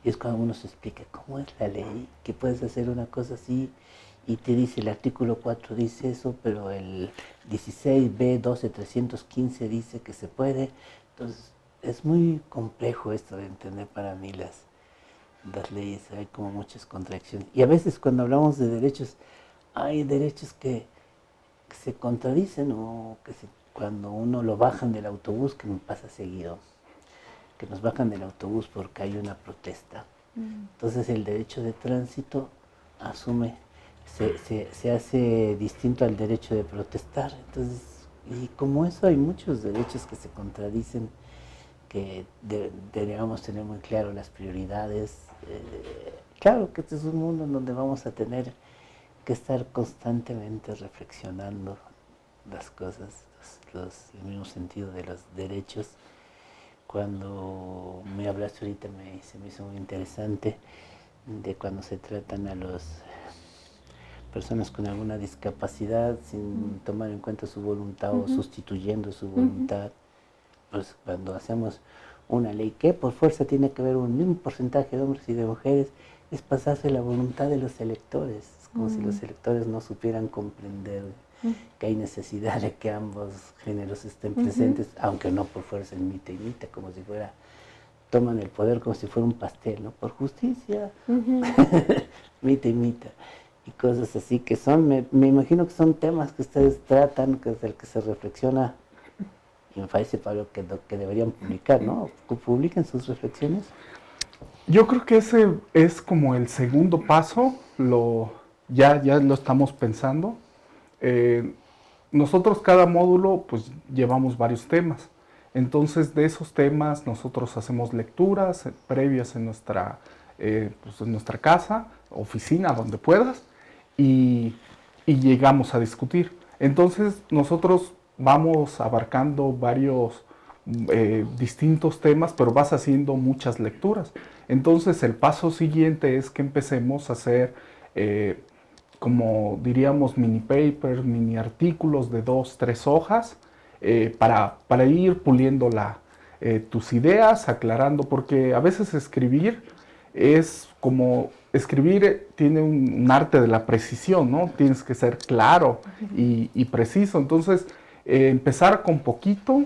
Y es cuando uno se explica cómo es la ley, que puedes hacer una cosa así y te dice el artículo 4 dice eso, pero el 16B 12315 dice que se puede. Entonces es muy complejo esto de entender para mí las leyes, hay como muchas contradicciones. Y a veces cuando hablamos de derechos, hay derechos que se contradicen o cuando uno lo bajan del autobús, que me pasa seguido, que nos bajan del autobús porque hay una protesta. Entonces el derecho de tránsito se hace distinto al derecho de protestar. Entonces, y como eso hay muchos derechos que se contradicen, que deberíamos tener muy claro las prioridades. Claro que este es un mundo en donde vamos a tener que estar constantemente reflexionando las cosas, el mismo sentido de los derechos. Cuando me hablaste ahorita se me hizo muy interesante de cuando se tratan a las personas con alguna discapacidad sin tomar en cuenta su voluntad o sustituyendo su voluntad. Pues cuando hacemos una ley que por fuerza tiene que haber un mismo porcentaje de hombres y de mujeres, es pasarse la voluntad de los electores. Es como si los electores no supieran comprender que hay necesidad de que ambos géneros estén presentes, aunque no por fuerza en mitad y mitad, como si fuera, toman el poder como si fuera un pastel, ¿no? Por justicia, mitad y mitad. Y cosas así que son, me imagino que son temas que ustedes tratan, que es el que se reflexiona. Y me parece, Pablo, que deberían publicar, ¿no? ¿Publiquen sus reflexiones? Yo creo que ese es como el segundo paso, ya lo estamos pensando. Nosotros cada módulo pues llevamos varios temas. Entonces de esos temas nosotros hacemos lecturas previas en nuestra casa, oficina, donde puedas, y llegamos a discutir. Entonces nosotros vamos abarcando varios distintos temas, pero vas haciendo muchas lecturas. Entonces el paso siguiente es que empecemos a hacer, como diríamos, mini papers, mini artículos de 2, 3 hojas, para ir puliendo tus ideas, aclarando, porque a veces escribir tiene un arte de la precisión, ¿no? Tienes que ser claro y preciso. Entonces, empezar con poquito,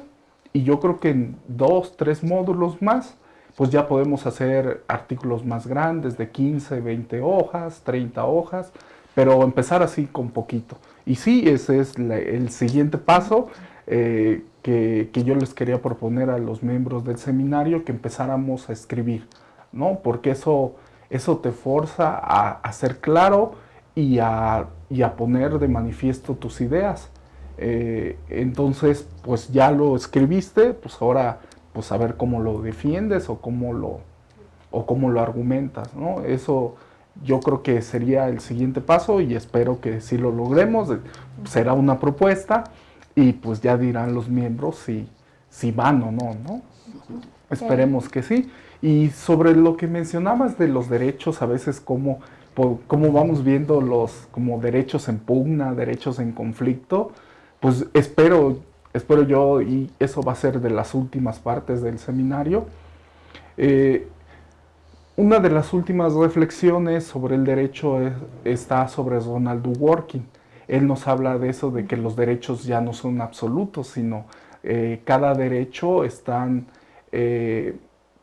y yo creo que en 2, 3 módulos más, pues ya podemos hacer artículos más grandes de 15, 20 hojas, 30 hojas, pero empezar así con poquito. Y sí, ese es el siguiente paso que yo les quería proponer a los miembros del seminario, que empezáramos a escribir, ¿no? Porque eso te forza a ser claro y a poner de manifiesto tus ideas. Entonces, pues ya lo escribiste, pues ahora pues a ver cómo lo defiendes o cómo lo argumentas, ¿no? Eso yo creo que sería el siguiente paso y espero que sí lo logremos. Será una propuesta y pues ya dirán los miembros si van o no, ¿no? Esperemos que sí. Y sobre lo que mencionabas de los derechos, a veces cómo vamos viendo los como derechos en pugna, derechos en conflicto, pues espero yo, y eso va a ser de las últimas partes del seminario. Una de las últimas reflexiones sobre el derecho está sobre Ronald Dworkin. Él nos habla de eso, de que los derechos ya no son absolutos, sino cada derecho están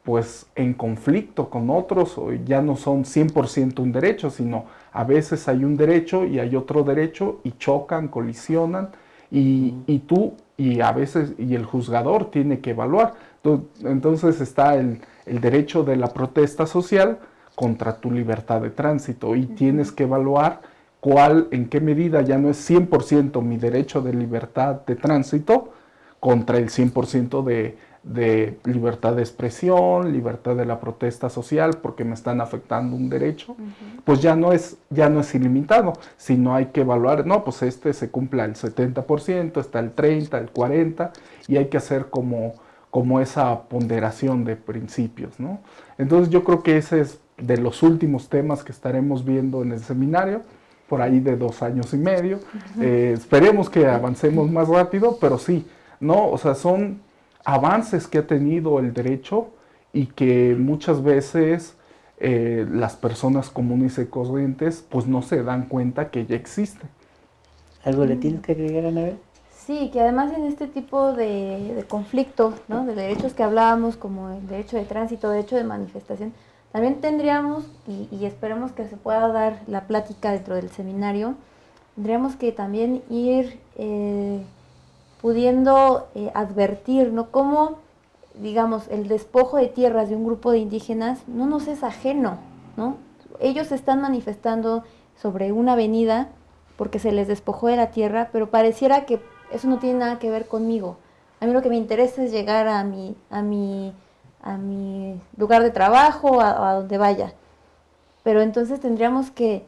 pues en conflicto con otros, o ya no son 100% un derecho, sino a veces hay un derecho y hay otro derecho y chocan, colisionan, y tú y a veces el juzgador tiene que evaluar. Entonces está el derecho de la protesta social contra tu libertad de tránsito, y tienes que evaluar en qué medida ya no es 100% mi derecho de libertad de tránsito contra el 100% de libertad de expresión, libertad de la protesta social, porque me están afectando un derecho. Pues ya no es ilimitado, sino hay que evaluar, no, pues se cumpla el 70%, está el 30%, el 40%, y hay que hacer como como esa ponderación de principios, ¿no? Entonces yo creo que ese es de los últimos temas que estaremos viendo en el seminario, por ahí de 2 años y medio. Esperemos que avancemos más rápido, pero sí, ¿no? O sea, son avances que ha tenido el derecho y que muchas veces las personas comunes y corrientes pues no se dan cuenta que ya existen. ¿Algo le tienes que agregar, Anabel? Sí, que además en este tipo de conflictos, ¿no? De derechos que hablábamos, como el derecho de tránsito, derecho de manifestación, también tendríamos, y esperemos que se pueda dar la plática dentro del seminario, tendríamos que también ir pudiendo advertir, ¿no? Cómo, digamos, el despojo de tierras de un grupo de indígenas no nos es ajeno, ¿no? Ellos se están manifestando sobre una avenida porque se les despojó de la tierra, pero pareciera que eso no tiene nada que ver conmigo. A mí lo que me interesa es llegar a mi lugar de trabajo, a donde vaya. Pero entonces tendríamos que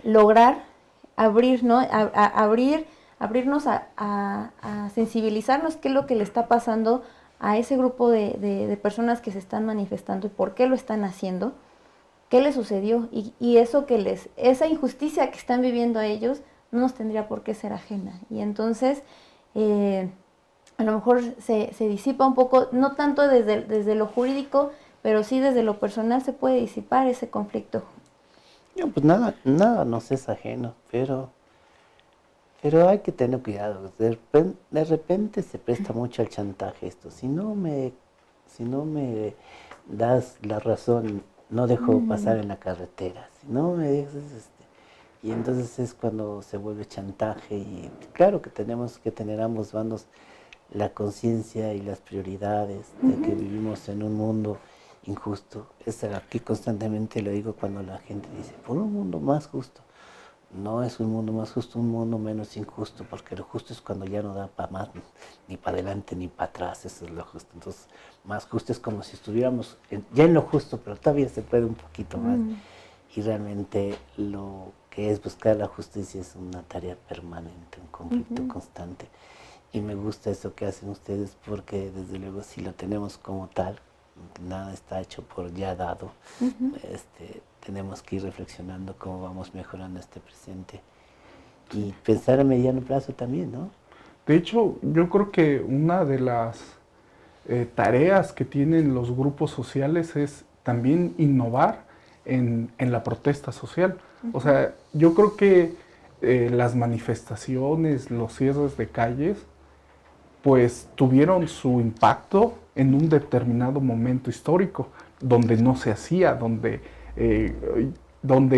lograr abrir, ¿no? Abrirnos a sensibilizarnos qué es lo que le está pasando a ese grupo de personas que se están manifestando y por qué lo están haciendo, qué les sucedió y eso esa injusticia que están viviendo a ellos no nos tendría por qué ser ajena. Y entonces a lo mejor se disipa un poco, no tanto desde lo jurídico, pero sí desde lo personal se puede disipar ese conflicto. No, pues nada nos es ajeno, pero hay que tener cuidado. De repente se presta mucho al chantaje esto. Si no me das la razón, no dejo pasar en la carretera. Si no me dejas, y entonces es cuando se vuelve chantaje. Y claro que tenemos que tener ambos bandos la conciencia y las prioridades de que vivimos en un mundo injusto. Es aquí constantemente lo digo cuando la gente dice, por un mundo más justo. No es un mundo más justo, un mundo menos injusto, porque lo justo es cuando ya no da para más, ni para adelante ni para atrás, eso es lo justo. Entonces, más justo es como si estuviéramos ya en lo justo, pero todavía se puede un poquito más. Y realmente lo que es buscar la justicia es una tarea permanente, un conflicto constante. Y me gusta eso que hacen ustedes porque desde luego si lo tenemos como tal, nada está hecho por ya dado, tenemos que ir reflexionando cómo vamos mejorando este presente y pensar a mediano plazo también, ¿no? De hecho, yo creo que una de las tareas que tienen los grupos sociales es también innovar en la protesta social. O sea, yo creo que las manifestaciones, los cierres de calles, pues tuvieron su impacto en un determinado momento histórico, donde no se hacía, donde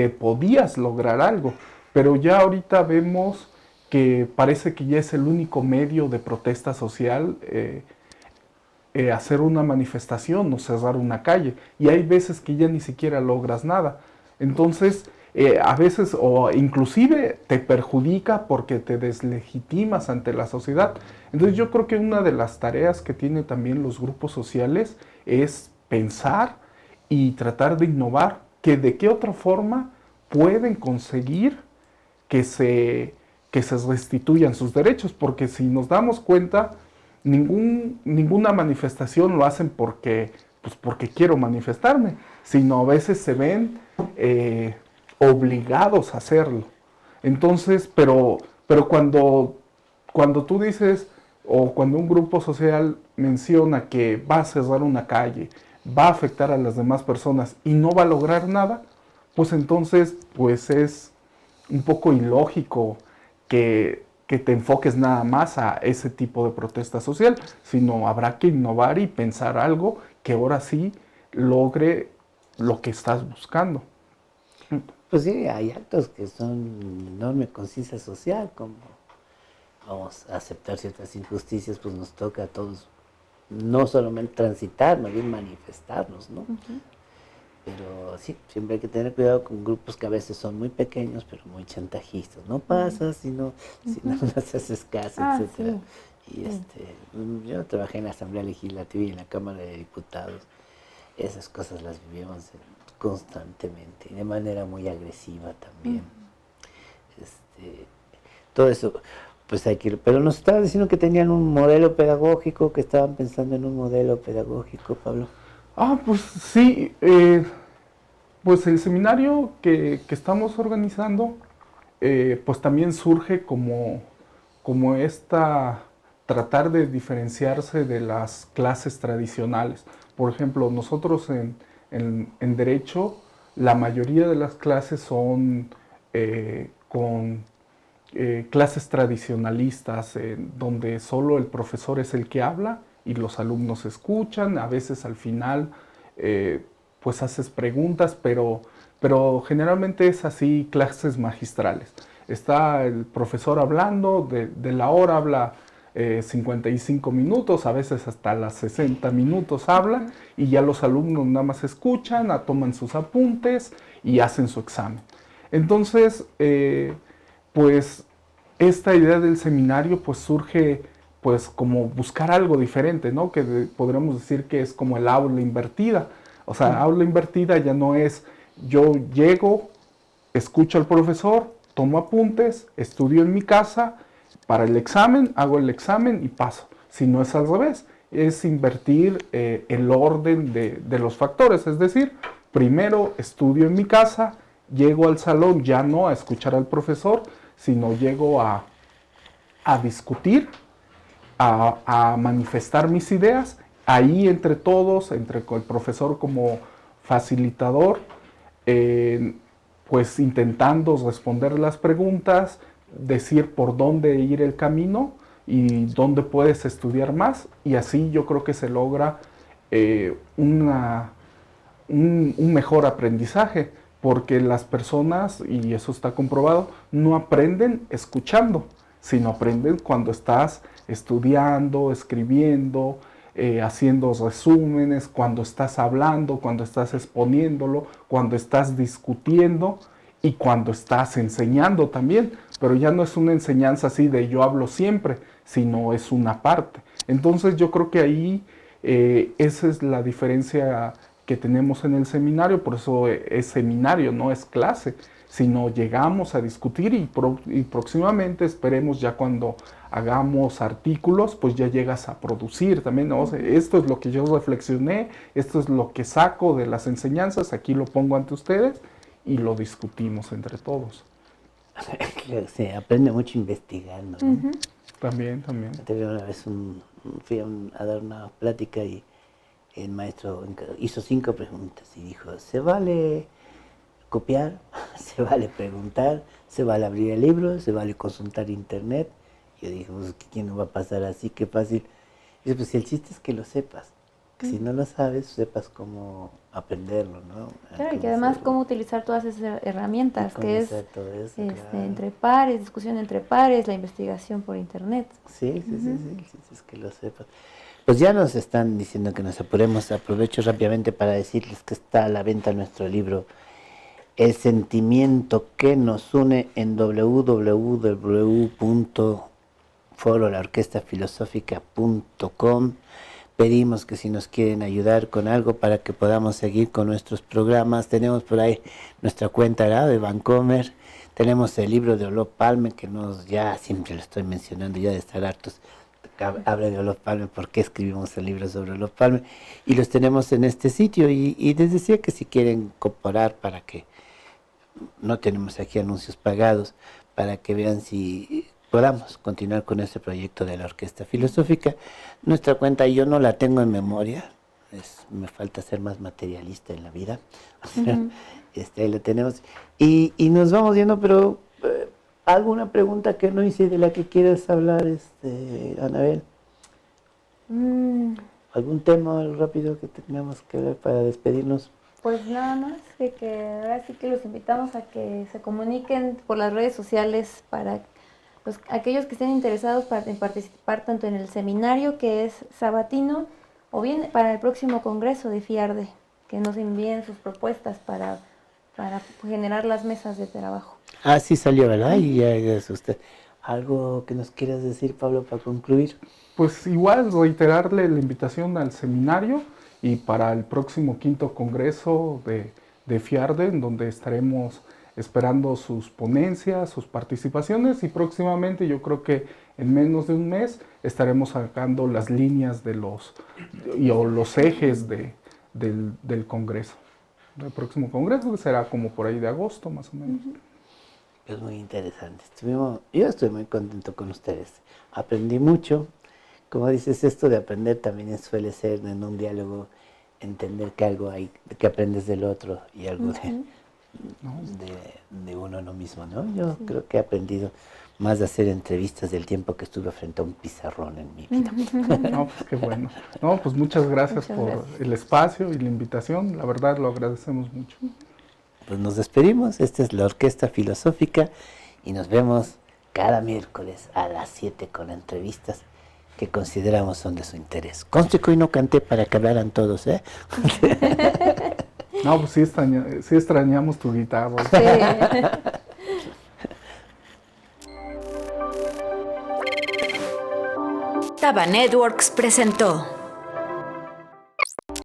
podías lograr algo. Pero ya ahorita vemos que parece que ya es el único medio de protesta social hacer una manifestación o cerrar una calle. Y hay veces que ya ni siquiera logras nada. Entonces, a veces o inclusive te perjudica porque te deslegitimas ante la sociedad. Entonces yo creo que una de las tareas que tienen también los grupos sociales es pensar y tratar de innovar, que de qué otra forma pueden conseguir que se restituyan sus derechos, porque si nos damos cuenta, ninguna manifestación lo hacen porque quiero manifestarme, sino a veces se ven obligados a hacerlo. Entonces, pero cuando tú dices, o cuando un grupo social menciona que va a cerrar una calle, va a afectar a las demás personas y no va a lograr nada, pues entonces pues es un poco ilógico que te enfoques nada más a ese tipo de protesta social, sino habrá que innovar y pensar algo que ahora sí logre lo que estás buscando. Pues sí, hay actos que son enorme conciencia social, como vamos a aceptar ciertas injusticias, pues nos toca a todos no solamente transitar, más bien manifestarnos, ¿no? Pero sí, siempre hay que tener cuidado con grupos que a veces son muy pequeños, pero muy chantajistas. No pasa si no les haces caso, etcétera. Sí. Y yo trabajé en la Asamblea Legislativa y en la Cámara de Diputados. Esas cosas las vivíamos constantemente y de manera muy agresiva también. Todo eso. Pues hay que ir. Pero nos estaba diciendo que tenían un modelo pedagógico, que estaban pensando en un modelo pedagógico, Pablo. Pues sí, pues el seminario que estamos organizando, pues también surge como tratar de diferenciarse de las clases tradicionales. Por ejemplo, nosotros en Derecho, la mayoría de las clases son con clases tradicionalistas, donde solo el profesor es el que habla y los alumnos escuchan. A veces al final pues haces preguntas, pero generalmente es así, clases magistrales. Está el profesor hablando, de la hora habla 55 minutos, a veces hasta las 60 minutos habla, y ya los alumnos nada más escuchan, toman sus apuntes y hacen su examen. Entonces, pues esta idea del seminario pues surge pues como buscar algo diferente, ¿no? Que podríamos decir que es como el aula invertida. O sea, aula invertida ya no es yo llego, escucho al profesor, tomo apuntes, estudio en mi casa, para el examen, hago el examen y paso. Si no es al revés, es invertir el orden de los factores. Es decir, primero estudio en mi casa, llego al salón ya no a escuchar al profesor, sino llego a discutir, a manifestar mis ideas, ahí entre todos, entre el profesor como facilitador, pues intentando responder las preguntas, decir por dónde ir el camino y dónde puedes estudiar más, y así yo creo que se logra un mejor aprendizaje, porque las personas, y eso está comprobado, no aprenden escuchando, sino aprenden cuando estás estudiando, escribiendo, haciendo resúmenes, cuando estás hablando, cuando estás exponiéndolo, cuando estás discutiendo y cuando estás enseñando también. Pero ya no es una enseñanza así de yo hablo siempre, sino es una parte. Entonces yo creo que ahí esa es la diferencia que tenemos en el seminario. Por eso es seminario, no es clase, sino llegamos a discutir y próximamente esperemos ya cuando hagamos artículos, pues ya llegas a producir también, ¿no? O sea, esto es lo que yo reflexioné, esto es lo que saco de las enseñanzas, aquí lo pongo ante ustedes y lo discutimos entre todos. Se aprende mucho investigando, ¿no? Ujú. También. Una vez fui a dar una plática y el maestro hizo 5 preguntas y dijo, ¿se vale copiar? ¿Se vale preguntar? ¿Se vale abrir el libro? ¿Se vale consultar internet? Yo dije, pues, ¿quién no va a pasar así? Qué fácil. Y dice, pues el chiste es que lo sepas. Que si no lo sabes, sepas cómo aprenderlo, ¿no? Claro, y que además hacerlo. cómo utilizar todas esas herramientas, Cómo que es hacer todo eso, claro. entre pares, discusión entre pares, la investigación por internet. Sí, es que lo sepas. Pues ya nos están diciendo que nos apuremos. Aprovecho rápidamente para decirles que está a la venta nuestro libro El sentimiento que nos une en www.forolaorquestafilosófica.com. Pedimos que si nos quieren ayudar con algo para que podamos seguir con nuestros programas. Tenemos por ahí nuestra cuenta, ¿verdad?, de Vancomer. Tenemos el libro de Olof Palme, que ya siempre lo estoy mencionando, ya de estar hartos. Habla de Olof Palme, por qué escribimos el libro sobre Olof Palme. Y los tenemos en este sitio. Y les decía que si quieren cooperar para que no tenemos aquí anuncios pagados, para que vean si podamos continuar con este proyecto de la Orquesta Filosófica. Nuestra cuenta yo no la tengo en memoria, me falta ser más materialista en la vida. Ahí lo tenemos. Y nos vamos viendo, pero ¿alguna pregunta que no hice de la que quieras hablar, Anabel? ¿Algún tema rápido que tengamos que ver para despedirnos? Pues nada más que ahora sí que los invitamos a que se comuniquen por las redes sociales para aquellos que estén interesados en participar tanto en el seminario que es sabatino o bien para el próximo congreso de FIARDE, que nos envíen sus propuestas para generar las mesas de trabajo. Ah, sí salió, ¿verdad? Y ya es usted. ¿Algo que nos quieras decir, Pablo, para concluir? Pues igual reiterarle la invitación al seminario y para el próximo 5º congreso de FIARDE, en donde estaremos esperando sus ponencias, sus participaciones, y próximamente, yo creo que en menos de un mes, estaremos sacando las líneas de o los ejes del Congreso, del próximo Congreso, que será como por ahí de agosto, más o menos. Es muy interesante. Yo estoy muy contento con ustedes. Aprendí mucho. Como dices, esto de aprender también suele ser en un diálogo, entender que algo hay, que aprendes del otro y algo de uno no mismo, ¿no? Yo creo que he aprendido más de hacer entrevistas del tiempo que estuve frente a un pizarrón en mi vida. No, pues qué bueno. No, pues muchas gracias por el espacio y la invitación. La verdad, lo agradecemos mucho. Pues nos despedimos. Esta es la Orquesta Filosófica y nos vemos cada miércoles a las 7 con entrevistas que consideramos son de su interés. Conste que hoy no canté para que hablaran todos, ¿eh? No, pues sí, extrañamos tu guitarra. Taba Networks presentó